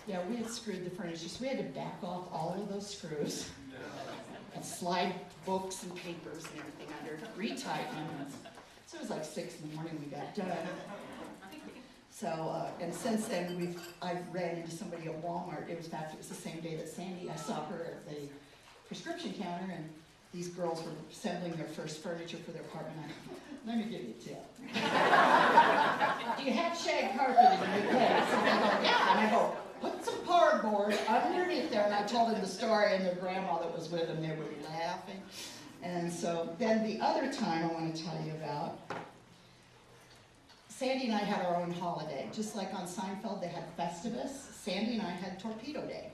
Yeah, we had screwed the furniture, so we had to back off all of those screws and slide books and papers and everything under, retighten them. So it was like 6 in the morning we got done. So, and since then, I've ran into somebody at Walmart. It was the same day that Sandy, I saw her at the prescription counter, and these girls were assembling their first furniture for their apartment. Let me give you a tip. Do you have shag carpet in your place? And they go, yeah. And I go, put some cardboard underneath there. And I told them the story, and their grandma that was with them, they were laughing. And so then the other time I want to tell you about, Sandy and I had our own holiday. Just like on Seinfeld, they had Festivus. Sandy and I had Torpedo Day.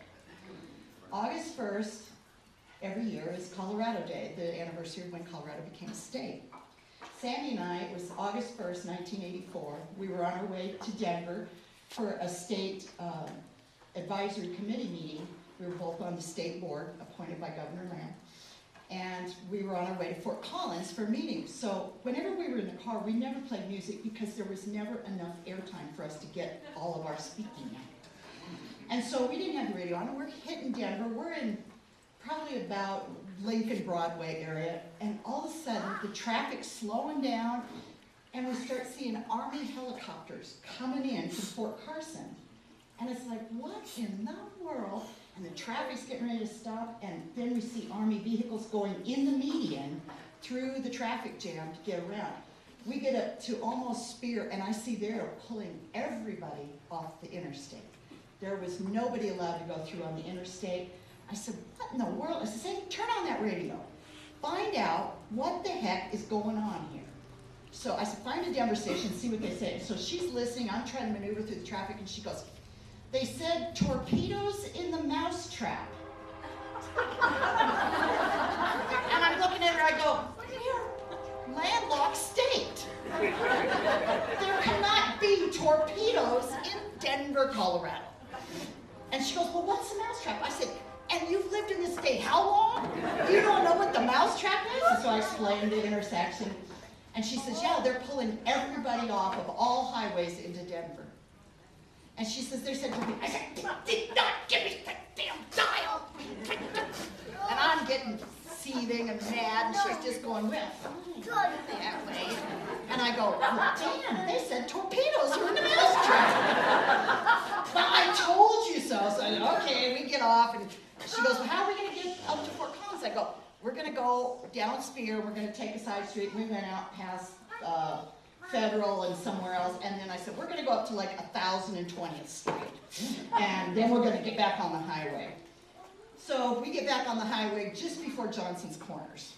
August 1st, every year, is Colorado Day, the anniversary of when Colorado became a state. Sandy and I, it was August 1st, 1984. We were on our way to Denver for a state advisory committee meeting. We were both on the state board appointed by Governor Lamb. And we were on our way to Fort Collins for a meeting. So whenever we were in the car, we never played music because there was never enough airtime for us to get all of our speaking out. And so we didn't have the radio on, and we're hitting Denver. We're in probably about Lincoln Broadway area, and all of a sudden the traffic's slowing down, and we start seeing Army helicopters coming in from Fort Carson. And it's like, what in the world? And the traffic's getting ready to stop, and then we see Army vehicles going in the median through the traffic jam to get around. We get up to almost Spear, and I see they're pulling everybody off the interstate. There was nobody allowed to go through on the interstate. I said, what in the world? I said, Sandy, turn on that radio. Find out what the heck is going on here. So I said, find a Denver station, see what they say. So she's listening, I'm trying to maneuver through the traffic, and she goes, they said torpedoes in the mousetrap. And I'm looking at her, I go, we're landlocked state. There cannot be torpedoes in Denver, Colorado. And she goes, well, what's the mousetrap? I said, and you've lived in this state how long? You don't know what the mousetrap is? And so I explained the intersection. And she says, yeah, they're pulling everybody off of all highways into Denver. And she says, they said to me, I said, did not give me that damn dial. And I'm getting seething and mad, and she's just going, well, that way. And I go, well, damn, they said torpedoes are in the mousetrap. Well, I told you so. So I said, okay, we get off, and she goes, well, how are we going to get up to Fort Collins? I go, we're going to go down Spear, we're going to take a side street, and we went out past Federal and somewhere else, and then I said, we're going to go up to like 1020th Street, and then we're going to get back on the highway. So we get back on the highway just before Johnson's Corners.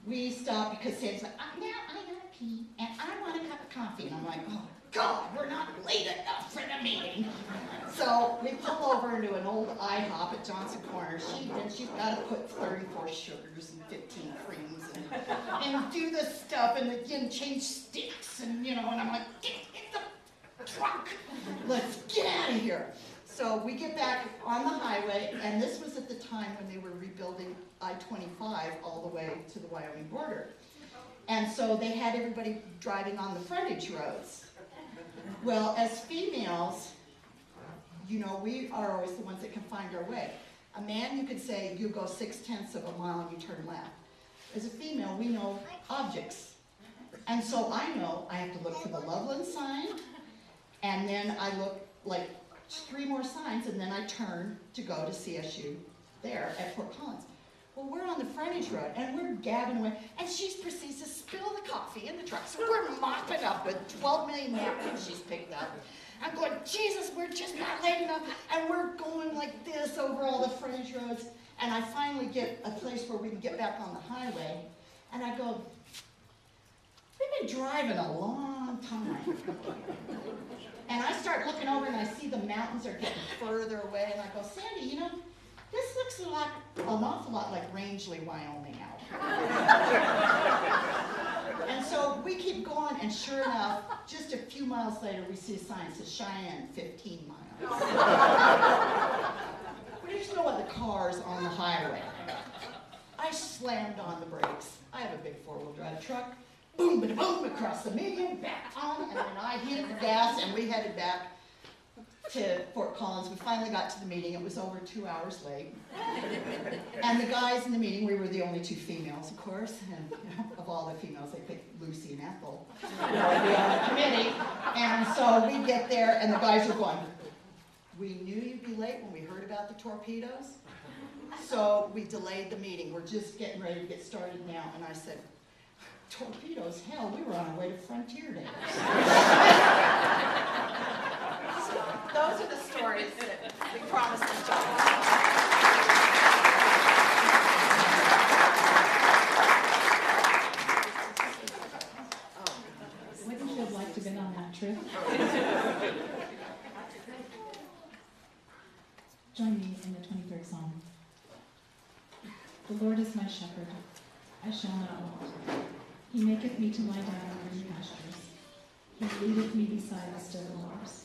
We stop because Sam's like, now I gotta pee, and I want a cup of coffee, and I'm like, oh God, we're not late enough for the meeting. So we pull over into an old IHOP at Johnson Corners. She's got to put 34 sugars and 15 creams and do this stuff and change sticks and and I'm like, get in the truck. Let's get out of here. So we get back on the highway, and this was at the time when they were rebuilding I-25 all the way to the Wyoming border. And so they had everybody driving on the frontage roads. Well, as females, we are always the ones that can find our way. A man, you could say, you go 0.6 of a mile and you turn left. As a female, we know objects. And so I know I have to look for the Loveland sign, and then I look like 3 more signs, and then I turn to go to CSU there at Fort Collins. Well, we're on the frontage road, and we're gabbing away, and she proceeds to spill the coffee in the truck. So we're mopping up with 12 million napkins she's picked up. I'm going, Jesus, we're just not late enough, and we're going like this over all the frontage roads, and I finally get a place where we can get back on the highway, and I go, we've been driving a long time. And I start looking over, and I see the mountains are getting further away, and I go, Sandy, this looks an awful lot like Rangeley, Wyoming out. And so we keep going, and sure enough, just a few miles later, we see a sign that says Cheyenne, 15 miles. There's no other cars on the highway. I slammed on the brakes. I have a big 4-wheel drive truck. Boom, boom, boom, across the median, back on, and then I hit the gas, and we headed back to Fort Collins. We finally got to the meeting. It was over 2 hours late. And the guys in the meeting, we were the only 2 females, of course, and of all the females, they picked Lucy and Ethel to be on the committee. And so we get there, and the guys are going, "We knew you'd be late when we heard about the torpedoes, so we delayed the meeting. We're just getting ready to get started now." And I said, "Torpedoes? Hell, we were on our way to Frontier Days." Those are the stories that we promised each other. Wouldn't you have liked to have been on that trip? Join me in the 23rd Psalm. The Lord is my shepherd, I shall not want. He maketh me to lie down in green pastures. He leadeth me beside the still waters.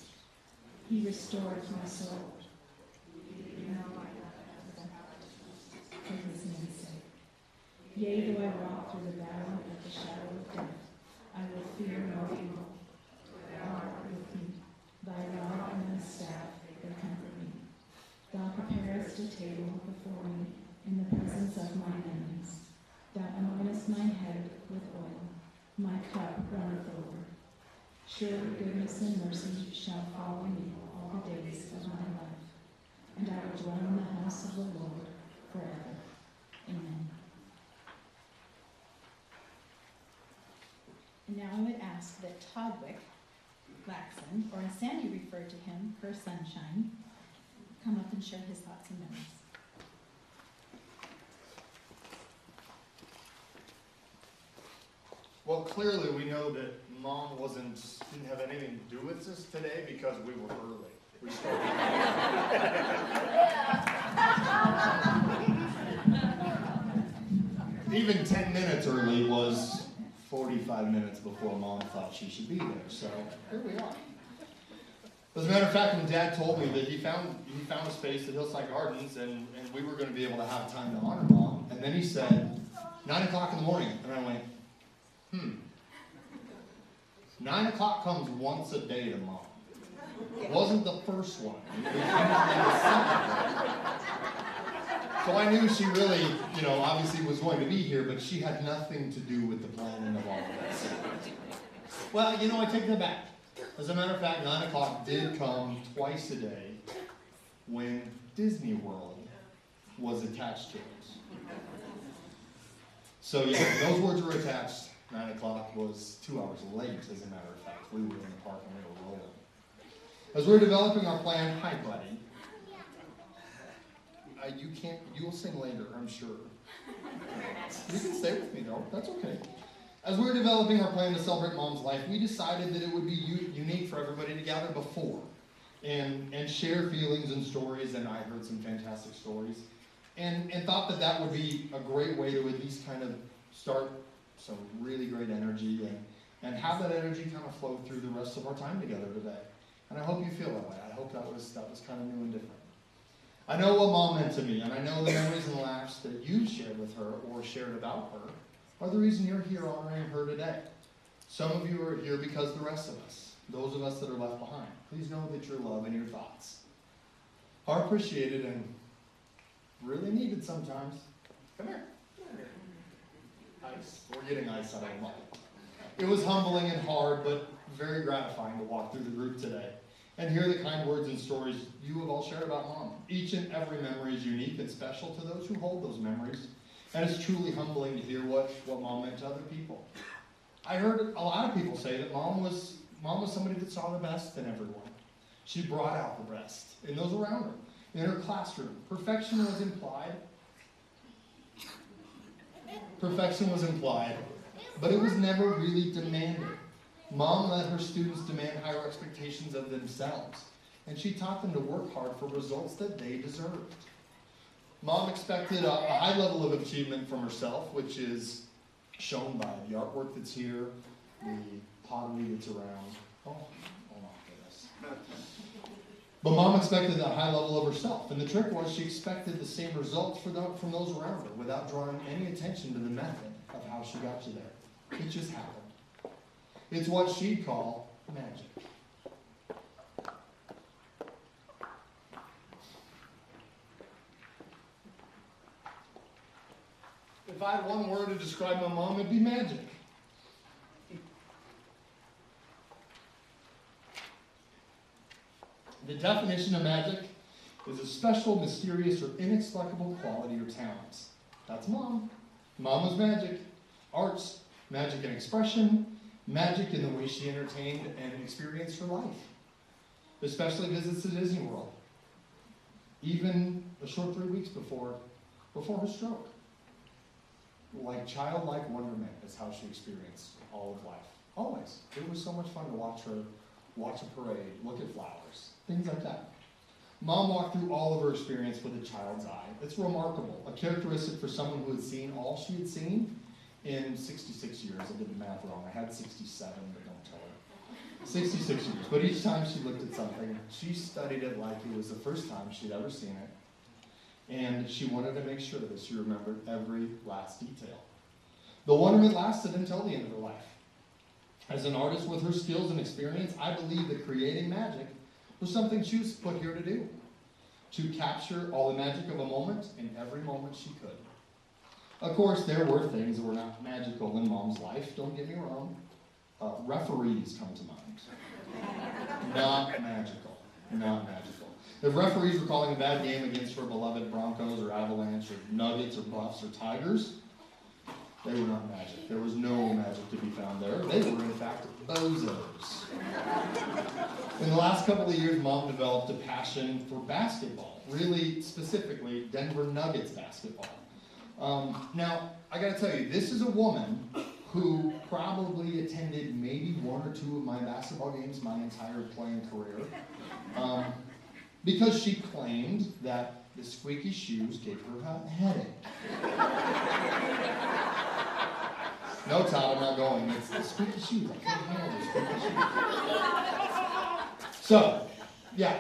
He restoreth my soul. For his name's sake. Yea, though I walk through the valley of the shadow of death, I will fear no evil. Thou art with me. Thy rod and thy staff, they comfort me. Thou preparest a table before me in the presence of mine enemies. Thou anointest mine head with oil. My cup runneth over. Surely goodness and mercy shall follow me all the days of my life, and I will dwell in the house of the Lord forever. Amen. And now I would ask that Todwick Laxon, or as Sandy referred to him, her sunshine, come up and share his thoughts and memories. Well, clearly we know that Mom didn't have anything to do with this today because we were early. We started. Even 10 minutes early was 45 minutes before Mom thought she should be there. So here we are. As a matter of fact, when Dad told me that he found a space at Hillside Gardens and we were going to be able to have time to honor Mom, and then he said 9 o'clock in the morning, and I went, 9 o'clock comes once a day to Mom. It wasn't the first one. It was usually the second one. So I knew she really, obviously was going to be here, but she had nothing to do with the planning of all of this. Well, I take that back. As a matter of fact, 9 o'clock did come twice a day when Disney World was attached to it. So yeah, those words were attached. 9 o'clock was 2 hours late, as a matter of fact. We were in the park and we were rolling. As we were developing our plan, hi buddy. You'll sing later, I'm sure. You can stay with me though, that's okay. As we were developing our plan to celebrate Mom's life, we decided that it would be unique for everybody to gather before and share feelings and stories, and I heard some fantastic stories, and thought that would be a great way to at least kind of start some really great energy and have that energy kind of flow through the rest of our time together today. And I hope you feel that way. I hope that was kind of new and different. I know what Mom meant to me, and I know the memories and laughs that you've shared with her or shared about her are the reason you're here honoring her today. Some of you are here because the rest of us, those of us that are left behind, please know that your love and your thoughts are appreciated and really needed sometimes. Come here. Ice. We're getting ice out of the mug. It was humbling and hard, but very gratifying to walk through the group today and hear the kind words and stories you have all shared about Mom. Each and every memory is unique and special to those who hold those memories, and it's truly humbling to hear what Mom meant to other people. I heard a lot of people say that Mom was somebody that saw the best in everyone. She brought out the best in those around her. In her classroom, perfection was implied, but it was never really demanded. Mom let her students demand higher expectations of themselves, and she taught them to work hard for results that they deserved. Mom expected a high level of achievement from herself, which is shown by the artwork that's here, the pottery that's around. Oh my goodness. But Mom expected a high level of herself, and the trick was she expected the same results from those around her without drawing any attention to the method of how she got you there. It just happened. It's what she'd call magic. If I had one word to describe my mom, it'd be magic. The definition of magic is a special, mysterious, or inexplicable quality or talent. That's Mom. Mom was magic. Arts, magic in expression, magic in the way she entertained and experienced her life, especially visits to Disney World, even a short 3 weeks before her stroke. Like childlike wonderment is how she experienced all of life. Always. It was so much fun to watch her, watch a parade, look at flowers, things like that. Mom walked through all of her experience with a child's eye. It's remarkable, a characteristic for someone who had seen all she had seen in 66 years. I did the math wrong. I had 67, but don't tell her. 66 years. But each time she looked at something, she studied it like it was the first time she'd ever seen it. And she wanted to make sure that she remembered every last detail. The wonderment lasted until the end of her life. As an artist with her skills and experience, I believe that creating magic was something she was put here to do. To capture all the magic of a moment in every moment she could. Of course, there were things that were not magical in Mom's life, don't get me wrong. Referees come to mind. Not magical. Not magical. If referees were calling a bad game against her beloved Broncos or Avalanche or Nuggets or Buffs or Tigers, they were not magic. There was no magic to be found there. They were, in fact, bozos. In the last couple of years, Mom developed a passion for basketball, really specifically Denver Nuggets basketball. Now, I gotta tell you, this is a woman who probably attended maybe one or two of my basketball games my entire playing career, because she claimed that the squeaky shoes gave her a headache. No, Todd, I'm not going. It's the squeaky shoes. I can't handle the squeaky shoes.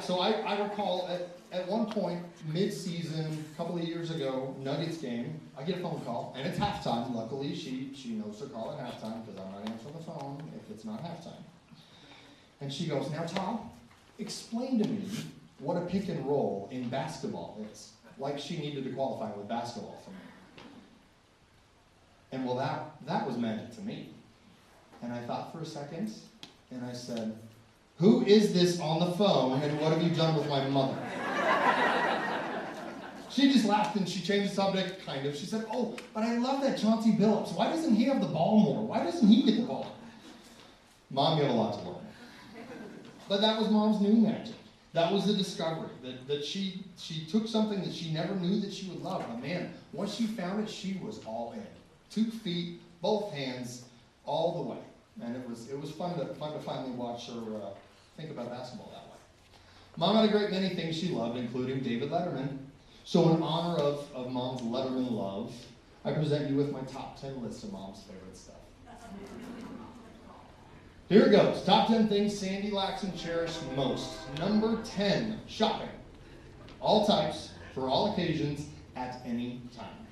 So I recall at one point, mid-season, a couple of years ago, Nuggets game, I get a phone call, and it's halftime. Luckily, she knows to call at halftime, because I'm not answering the phone if it's not halftime. And she goes, "Now, Todd, explain to me what a pick and roll in basketball is." Like she needed to qualify with basketball for me. And well, that was magic to me. And I thought for a second, and I said, "Who is this on the phone, and what have you done with my mother?" She just laughed and she changed the subject, kind of. She said, "Oh, but I love that Chauncey Billups. Why doesn't he have the ball more? Why doesn't he get the ball?" Mom, you have a lot to learn. But that was Mom's new magic. That was the discovery, that she took something that she never knew that she would love. But man, once she found it, she was all in. 2 feet, both hands, all the way. And it was fun to finally watch her think about basketball that way. Mom had a great many things she loved, including David Letterman. So in honor of Mom's Letterman love, I present you with my top 10 list of Mom's favorite stuff. Here it goes. Top 10 things Sandy lacks and cherished most. Number 10, shopping. All types, for all occasions, at any time.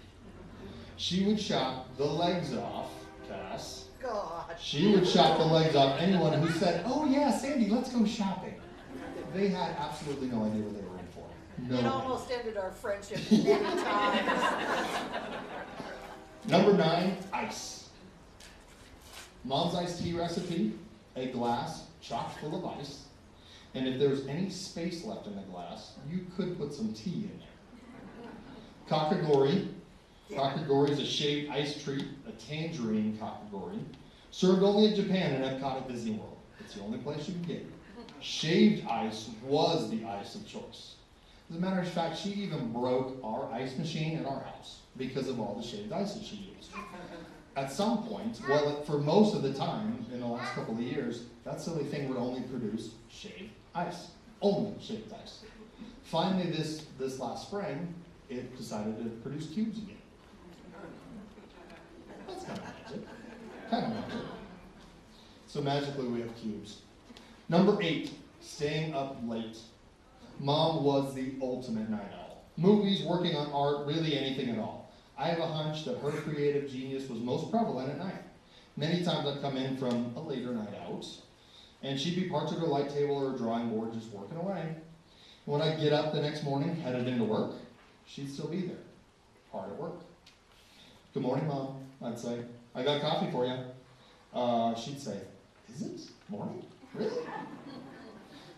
She would shop the legs off, Cass. God. She would shop the legs off anyone who said, "Oh yeah, Sandy, let's go shopping." They had absolutely no idea what they were in for. No It idea. almost ended our friendship many times. Number 9, ice. Mom's iced tea recipe, a glass chock full of ice. And if there's any space left in the glass, you could put some tea in there. Kakagori. Kakagori is a shaved ice treat, a tangerine kakagori. Served only in Japan and Epcot at Disney World. It's the only place you can get it. Shaved ice was the ice of choice. As a matter of fact, she even broke our ice machine in our house because of all the shaved ice that she used. At some point, well, for most of the time in the last couple of years, that silly thing would only produce shaved ice. Only shaved ice. Finally, this last spring, it decided to produce cubes again. That's kind of magic. Kind of magic. So magically we have cubes. Number 8, staying up late. Mom was the ultimate night owl. Movies, working on art, really anything at all. I have a hunch that her creative genius was most prevalent at night. Many times I'd come in from a later night out, and she'd be parked at her light table or her drawing board just working away. When I'd get up the next morning, headed into work, she'd still be there, hard at work. Good morning, Mom, I'd say. I got coffee for you. She'd say, is it morning? Really?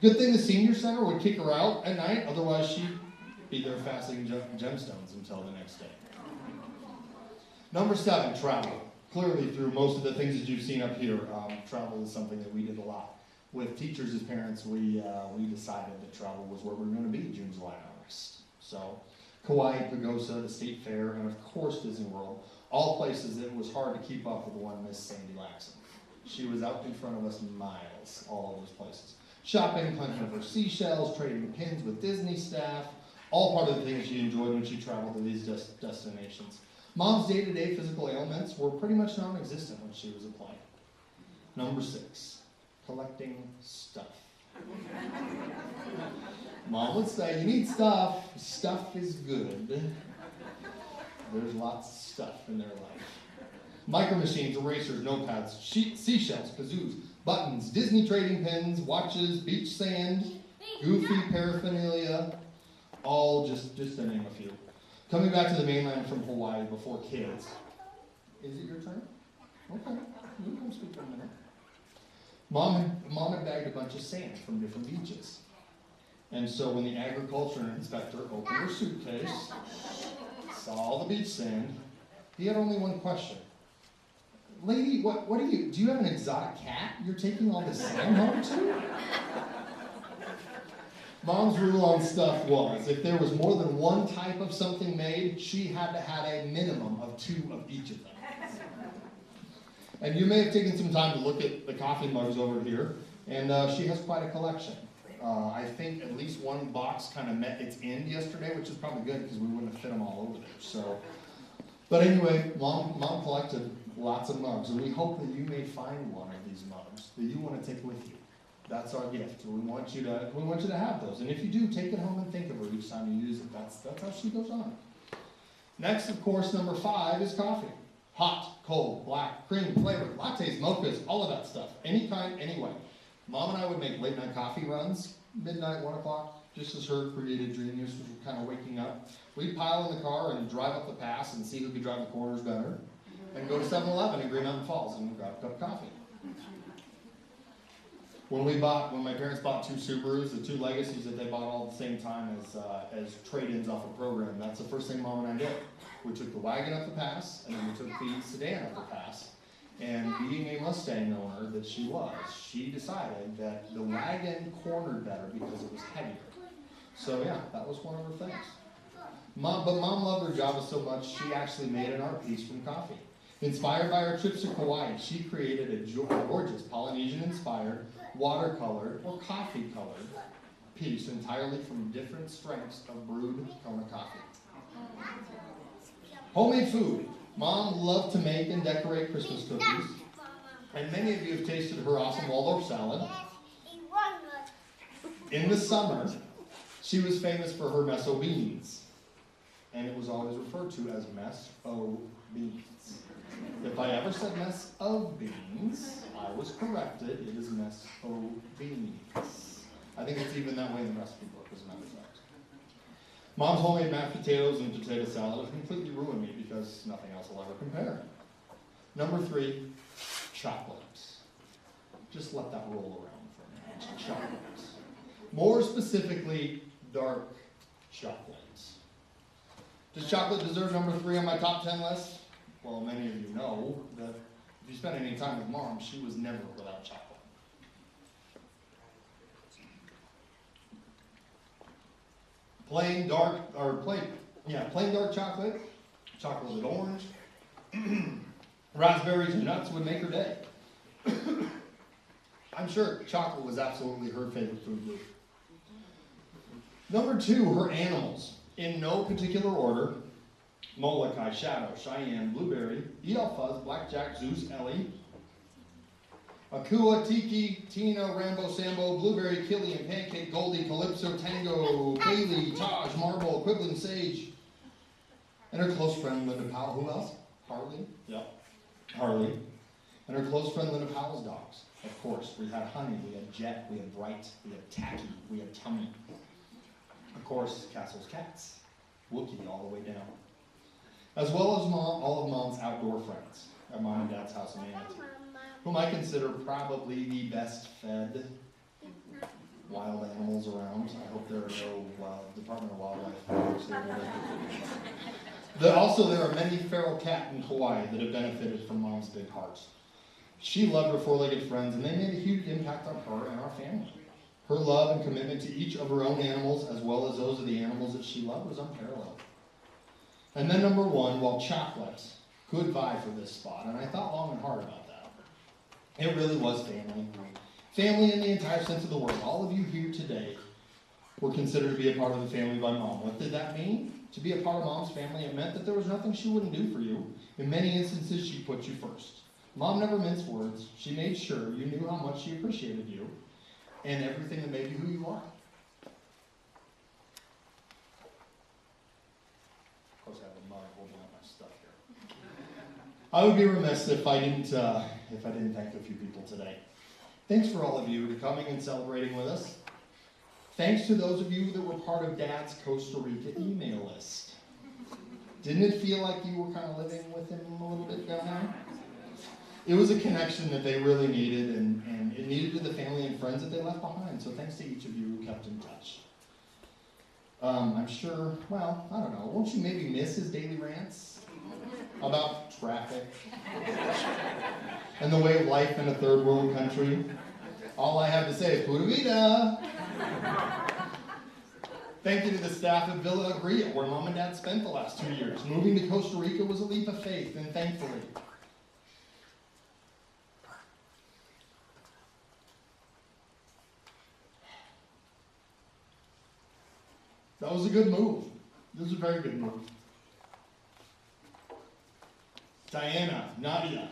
Good thing the senior center would kick her out at night, otherwise she'd be there fastening gemstones until the next day. Number 7, travel. Clearly, through most of the things that you've seen up here, travel is something that we did a lot. With teachers as parents, we decided that travel was where we were going to be June, July, and August. So, Kauai, Pagosa, the State Fair, and of course Disney World, all places that it was hard to keep up with one Miss Sandy Laxon. She was out in front of us miles, all of those places. Shopping, hunting for seashells, trading pins with Disney staff, all part of the things she enjoyed when she traveled to these destinations. Mom's day-to-day physical ailments were pretty much non-existent when she was a play. Number 6, collecting stuff. Mom would say, you need stuff. Stuff is good. There's lots of stuff in their life. Micro machines, erasers, notepads, seashells, kazoos, buttons, Disney trading pins, watches, beach sand, goofy paraphernalia, all just to name a few. Coming back to the mainland from Hawaii before kids. Is it your turn? Okay, you can speak for a minute. Mom had bagged a bunch of sand from different beaches. And so when the agriculture inspector opened her suitcase, saw all the beach sand, he had only one question. Lady, what do you have an exotic cat you're taking all this sand home to? Mom's rule on stuff was, if there was more than one type of something made, she had to have a minimum of 2 of each of them. And you may have taken some time to look at the coffee mugs over here, and she has quite a collection. I think at least one box kind of met its end yesterday, which is probably good because we wouldn't have fit them all over there. So, but anyway, Mom collected lots of mugs, and we hope that you may find one of these mugs that you want to take with you. That's our gift. We want you to have those, and if you do, take it home and think of her each time you use it. That's how she goes on. Next, of course, number 5 is coffee. Hot, cold, black, cream, flavored, lattes, mochas, all of that stuff. Any kind, any way. Mom and I would make late night coffee runs, midnight, 1 o'clock, just as her creative genius was kind of waking up. We'd pile in the car and drive up the pass and see who could drive the corners better, and go to 7-Eleven in Green Mountain Falls and grab a cup of coffee. When my parents bought 2 Subarus, the 2 Legacies that they bought all at the same time as trade-ins off a program, that's the first thing Mom and I did. We took the wagon up the pass, and then we took the sedan up the pass. And being a Mustang owner that she was, she decided that the wagon cornered better because it was heavier. So yeah, that was one of her things. Mom loved her Java so much, she actually made an art piece from coffee. Inspired by our trips to Kauai, she created a gorgeous Polynesian-inspired, watercolored, or coffee-colored piece entirely from different strengths of brewed Kona coffee. Homemade food. Mom loved to make and decorate Christmas cookies, and many of you have tasted her awesome Waldorf salad. In the summer, she was famous for her mess o' beans, and it was always referred to as mess o' beans. If I ever said mess of beans, I was corrected. It is mess o' beans. I think it's even that way in the recipe book, as a matter of fact. Mom's homemade mashed potatoes and potato salad have completely ruined me because nothing else will ever compare. Number 3, chocolate. Just let that roll around for a minute. Chocolate. More specifically, dark chocolate. Does chocolate deserve number 3 on my top 10 list? Well, many of you know that if you spend any time with Mom, she was never without chocolate. Plain dark chocolate, chocolate orange, raspberries and nuts would make her day. I'm sure chocolate was absolutely her favorite food group. Number 2, her animals. In no particular order: Molokai, Shadow, Cheyenne, Blueberry, E.L. Fuzz, Blackjack, Zeus, Ellie, Akua, Tiki, Tina, Rambo, Sambo, Blueberry, Killian, Pancake, Goldie, Calypso, Tango, Bailey, Taj, Marble, Quibbling, Sage, and her close friend Linda Powell. Who else? Harley? Yep. Harley. And her close friend Linda Powell's dogs. Of course, we had Honey, we had Jet, we had Bright, we had Tacky, we had Tummy. Of course, Castle's cats. Wookie all the way down. as well as all of Mom's outdoor friends at Mom and Dad's house in Manatee, whom I consider probably the best fed wild animals around. I hope there are no Department of Wildlife folks there. Also, there are many feral cats in Hawaii that have benefited from Mom's big heart. She loved her four-legged friends, and they made a huge impact on her and our family. Her love and commitment to each of her own animals, as well as those of the animals that she loved, was unparalleled. And then number one, well, chocolate. Good vibe for this spot, and I thought long and hard about that. It really was family. Family in the entire sense of the word. All of you here today were considered to be a part of the family by Mom. What did that mean? To be a part of Mom's family, it meant that there was nothing she wouldn't do for you. In many instances, she put you first. Mom never minced words. She made sure you knew how much she appreciated you and everything that made you who you are. Of course, I have a mug holding up my stuff here. I would be remiss if I didn't thank a few people today. Thanks for all of you for coming and celebrating with us. Thanks to those of you that were part of Dad's Costa Rica email list. Didn't it feel like you were kind of living with him a little bit down there? It was a connection that they really needed, and it needed to the family and friends that they left behind. So thanks to each of you who kept in touch. I'm sure, well, I don't know, won't you maybe miss his daily rants about traffic and the way of life in a third world country? All I have to say is Pura Vida. Thank you to the staff at Villa Agria, where Mom and Dad spent the last 2 years. Moving to Costa Rica was a leap of faith, and thankfully, that was a good move. This was a very good move. Diana, Nadia.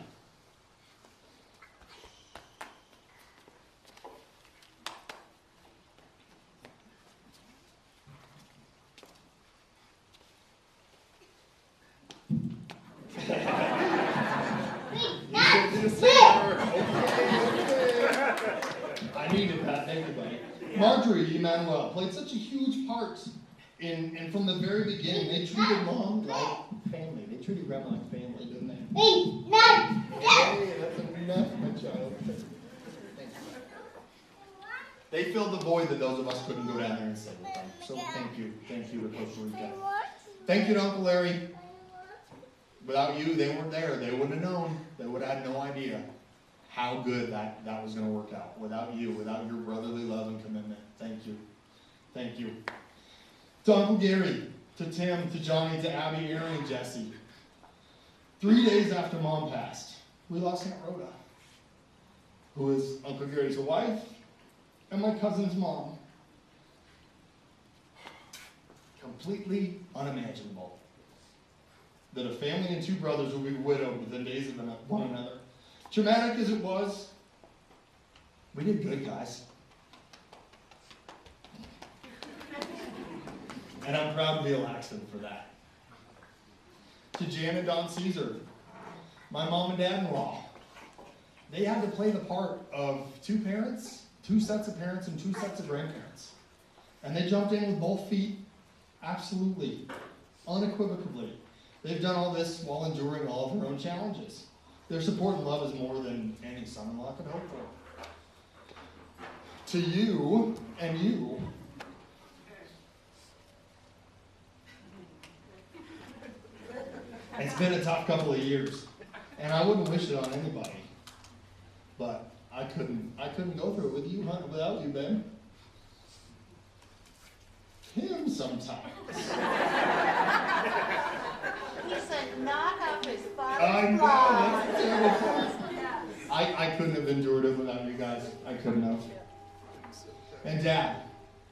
I needed that, thank you, buddy. Marjorie Emmanuel played such a huge part and from the very beginning, they treated Mom like family. They treated Grandma like family, didn't they? Hey, Ned! Hey, that's enough, my child. They filled the void that those of us couldn't go down there and sit with them. So thank you to Costa Rica. Thank you to Uncle Larry. Without you, they weren't there. They wouldn't have known. They would have had no idea how good that was going to work out. Without you, without your brotherly love and commitment. Thank you. Thank you. To Uncle Gary, to Tim, to Johnny, to Abby, Aaron, and Jesse. 3 days after Mom passed, we lost Aunt Rhoda, who is Uncle Gary's wife and my cousin's mom. Completely unimaginable that a family and two brothers would be widowed within days of one another. Traumatic as it was, we did good, guys. And I'm proud to be a Laxton for that. To Jan and Don Caesar, my mom and dad-in-law, they had to play the part of two parents, two sets of parents, and two sets of grandparents. And they jumped in with both feet, absolutely, unequivocally. They've done all this while enduring all of their own challenges. Their support and love is more than any son-in-law could hope for. To you and you, it's been a tough couple of years, and I wouldn't wish it on anybody. But I couldn't go through it with you, without you, Ben. Him sometimes. He said, knock off his I father's know, lawn. that's terrible. I couldn't have endured it without you guys. I couldn't have. And Dad,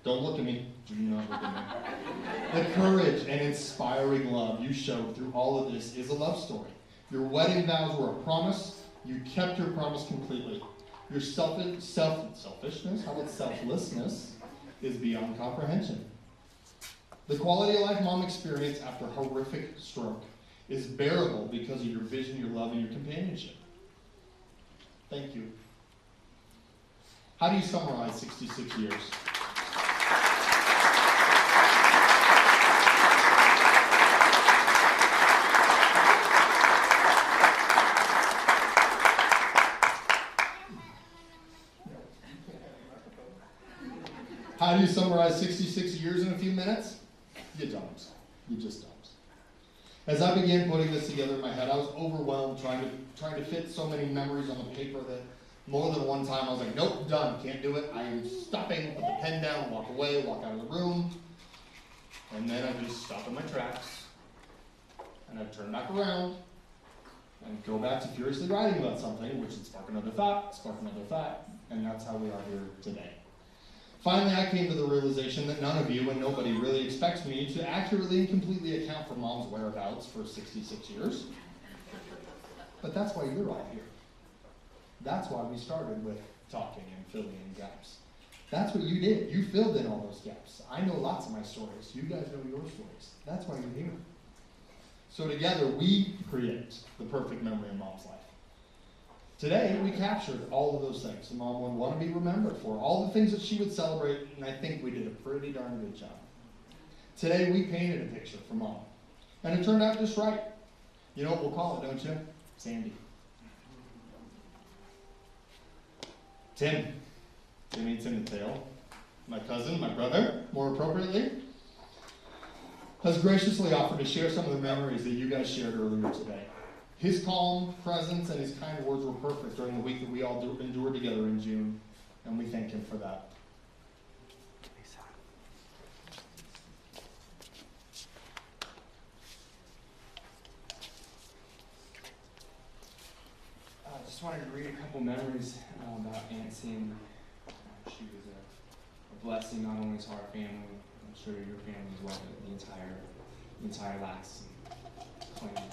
don't look at me. Do not look at me. The courage and inspiring love you showed through all of this is a love story. Your wedding vows were a promise. You kept your promise completely. Your selfishness, how about selflessness, is beyond comprehension. The quality of life Mom experienced after a horrific stroke is bearable because of your vision, your love, and your companionship. Thank you. How do you summarize 66 years? 66 years in a few minutes? You don't. You just don't. As I began putting this together in my head, I was overwhelmed trying to fit so many memories on the paper that more than one time I was like, nope, done, can't do it. I am stopping, put the pen down, walk away, walk out of the room. And then I just stop in my tracks, and I'd turn back around, and go back to furiously writing about something, which would spark another thought, and that's how we are here today. Finally, I came to the realization that none of you and nobody really expects me to accurately and completely account for Mom's whereabouts for 66 years. But that's why you're all here. That's why we started with talking and filling in gaps. That's what you did. You filled in all those gaps. I know lots of my stories. You guys know your stories. That's why you're here. So together, we create the perfect memory of Mom's life. Today, we captured all of those things that Mom would want to be remembered for, all the things that she would celebrate, and I think we did a pretty darn good job. Today, we painted a picture for Mom, and it turned out just right. You know what we'll call it, don't you? Sandy. Tim. Timmy Timoteo, my cousin, my brother, more appropriately, has graciously offered to share some of the memories that you guys shared earlier today. His calm presence and his kind words were perfect during the week that we all endured together in June, and we thank him for that. I just wanted to read a couple memories about Aunt Sandy. She was a blessing not only to our family, I'm sure your family as well, but the entire last clan.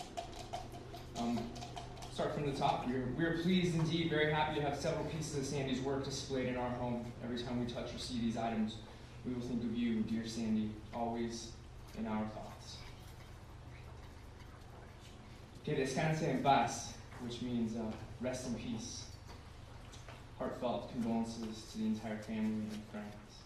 Start from the top. We are pleased, indeed, very happy to have several pieces of Sandy's work displayed in our home. Every time we touch or see these items, we will think of you, dear Sandy, always in our thoughts. Que descanse en paz, which means rest in peace. Heartfelt condolences to the entire family and friends.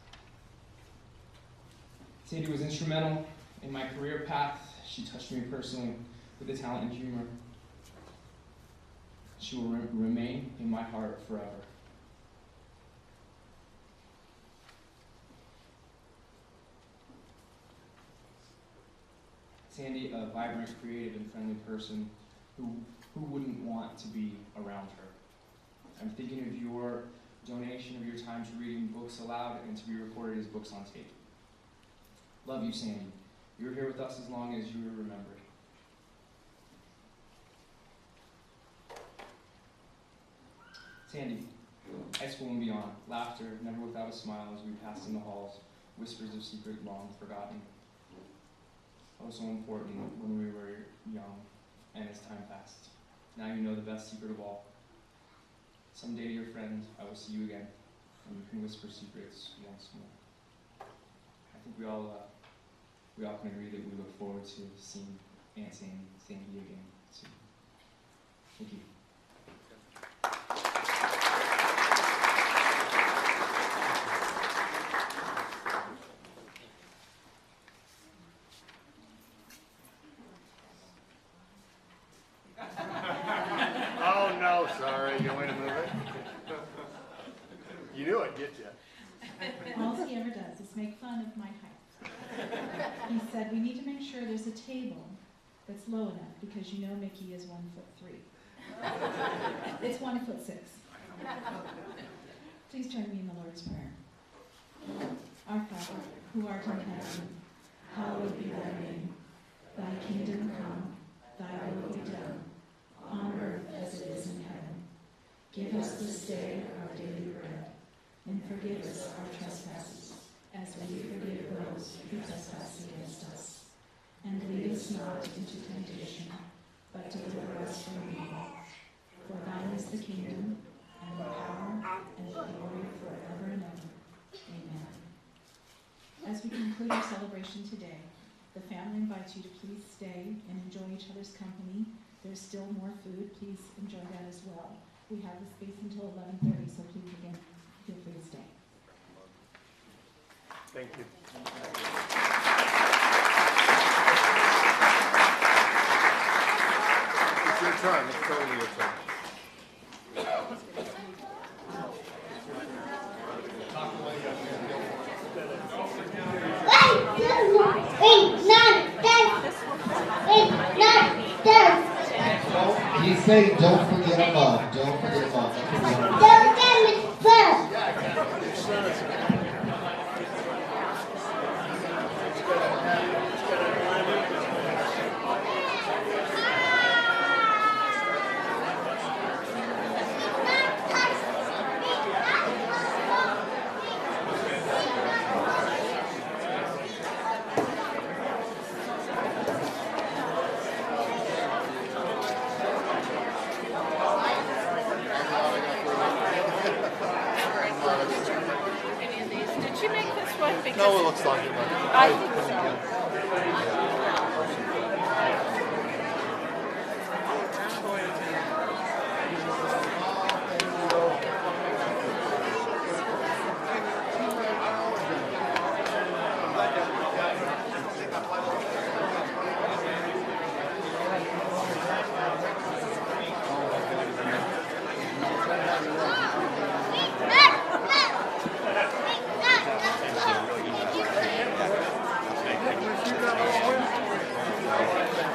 Sandy was instrumental in my career path. She touched me personally with a talent and humor. She will remain in my heart forever. Sandy, a vibrant, creative, and friendly person who wouldn't want to be around her. I'm thinking of your donation of your time to reading books aloud and to be recorded as books on tape. Love you, Sandy. You were here with us as long as you were remembered. Sandy, high school and beyond, laughter, never without a smile as we passed in the halls, whispers of secret long forgotten. Oh, so important when we were young and as time passed. Now you know the best secret of all. Someday, dear friend, I will see you again, and you can whisper secrets once more. I think we all can agree that we look forward to seeing Aunt Sandy again soon. Thank you. Oh, no, sorry. You want me to move it? You knew I'd get you. All he ever does is make fun of my height. He said, we need to make sure there's a table that's low enough because you know Mickey is 1'3". It's 1'6". Please join me in the Lord's Prayer. Our Father, who art in heaven, hallowed be thy name. Thy kingdom come, thy will be done, on earth as it is in heaven. Give us this day our daily bread, and forgive us our trespasses, as we forgive those who trespass against us. And lead us not into temptation, but deliver us from evil. For thine is the kingdom, and the power, and the glory forever and ever. Amen. As we conclude our celebration today, the family invites you to please stay and enjoy each other's company. There's still more food. Please enjoy that as well. We have the space until 11:30, so please, again, feel free to stay. Thank you. It's your turn. It's totally your turn. Talk away, go for it. say, don't forget a mug. Don't forget a mug. Don't get me first. Did she make this one? Because No, it looks like it. I think so.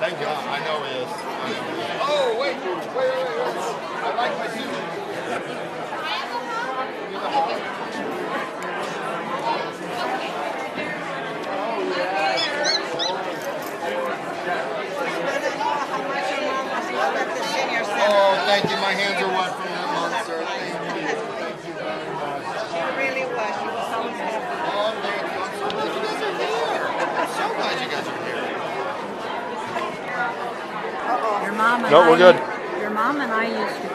Thank God. I know it is. Oh, wait. I like my suit. Oh, thank you. My hands are wet from that monster. Thank you. Thank you very much. She really was. She was always happy. Oh, thank you. I'm so glad you guys are here. I'm so glad you guys are here. Your mom and No, we're good. Your mom and I used to